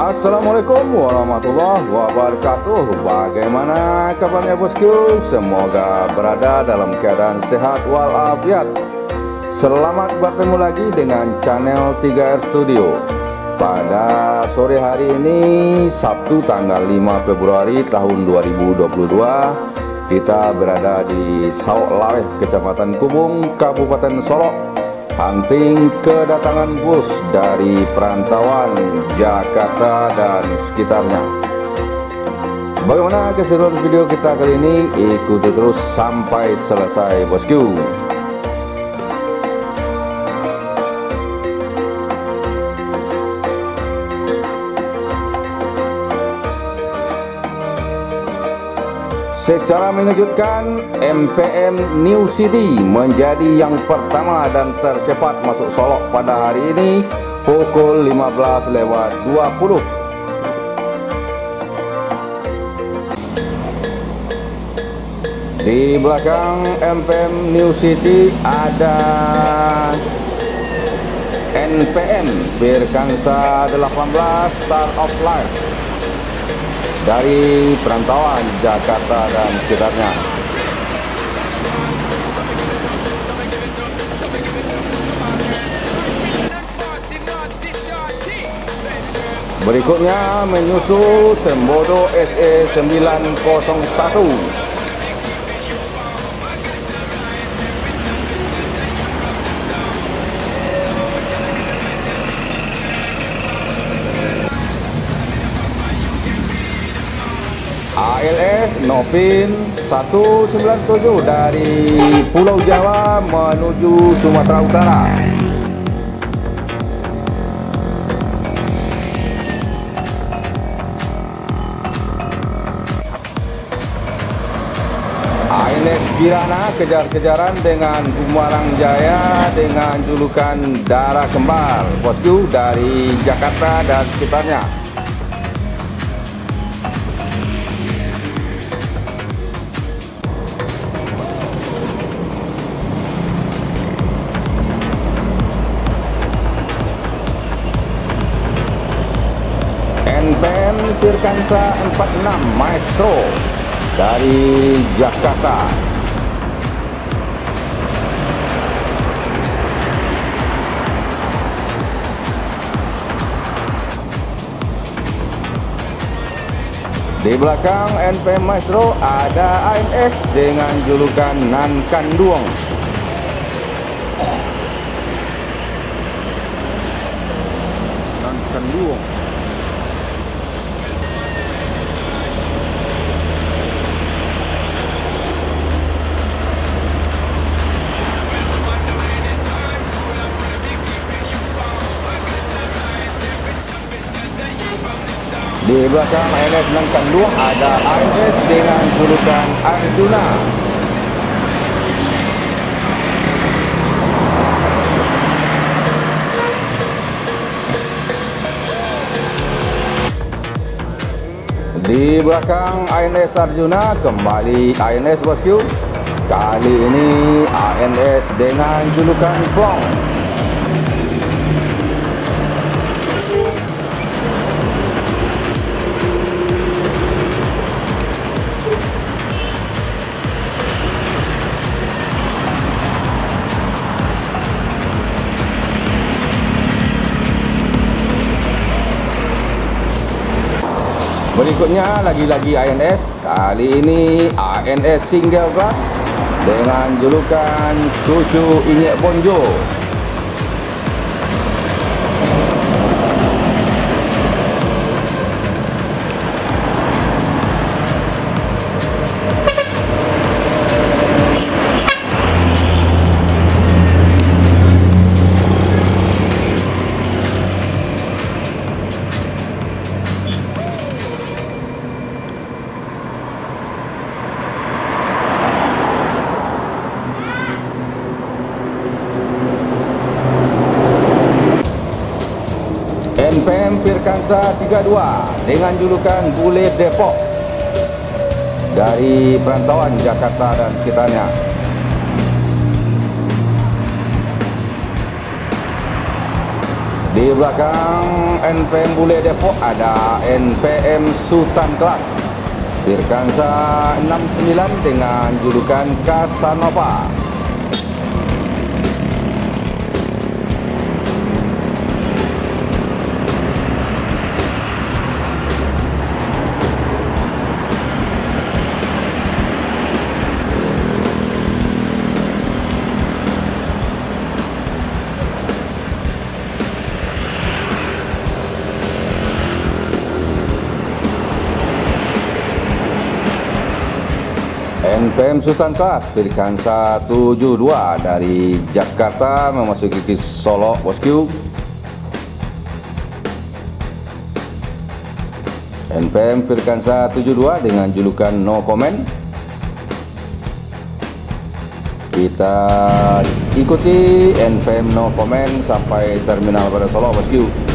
Assalamualaikum warahmatullahi wabarakatuh. Bagaimana kabarnya bosku? Semoga berada dalam keadaan sehat walafiat. Selamat bertemu lagi dengan channel 3R Studio. Pada sore hari ini Sabtu tanggal 5 Februari tahun 2022, kita berada di Sauk Laweh, Kecamatan Kubung, Kabupaten Solok. Hunting kedatangan bus dari perantauan Jakarta dan sekitarnya. Bagaimana keseruan video kita kali ini? Ikuti terus sampai selesai bosku. Secara mengejutkan, MPM New City menjadi yang pertama dan tercepat masuk Solok pada hari ini pukul 15.20. Di belakang MPM New City ada NPM Pirkansa 18 Star of Life dari perantauan Jakarta dan sekitarnya. Berikutnya menyusul Sembodo SE 901. ALS Novin 197 dari Pulau Jawa menuju Sumatera Utara. ALS Kirana kejar-kejaran dengan Bumarang Jaya dengan julukan Darah Kembar bosku dari Jakarta dan sekitarnya. NPM Pirkansa 46 Maestro dari Jakarta. Di belakang NPM Maestro ada AMS dengan julukan Nankanduong. Nankanduong. Di belakang ANS Nankanduong ada ANS dengan julukan Arjuna. Di belakang ANS Arjuna kembali ANS bosku. Kali ini ANS dengan julukan Plong. Berikutnya lagi-lagi ANS, kali ini ANS Single Glass dengan julukan Cucu Inyek Bonjo. NPM Pirkansa 32 dengan julukan Bule Depok dari perantauan Jakarta dan sekitarnya. Di Di belakang NPM Bule Depok ada NPM Sultan Kelas Firkansa 69 dengan julukan Casanova. NPM Sultan Kelas Firkansa 72 dari Jakarta memasuki Solo, bosku. NPM Firkansa 72 dengan julukan No Comment. Kita ikuti NPM No Comment sampai terminal pada Solo, bosku.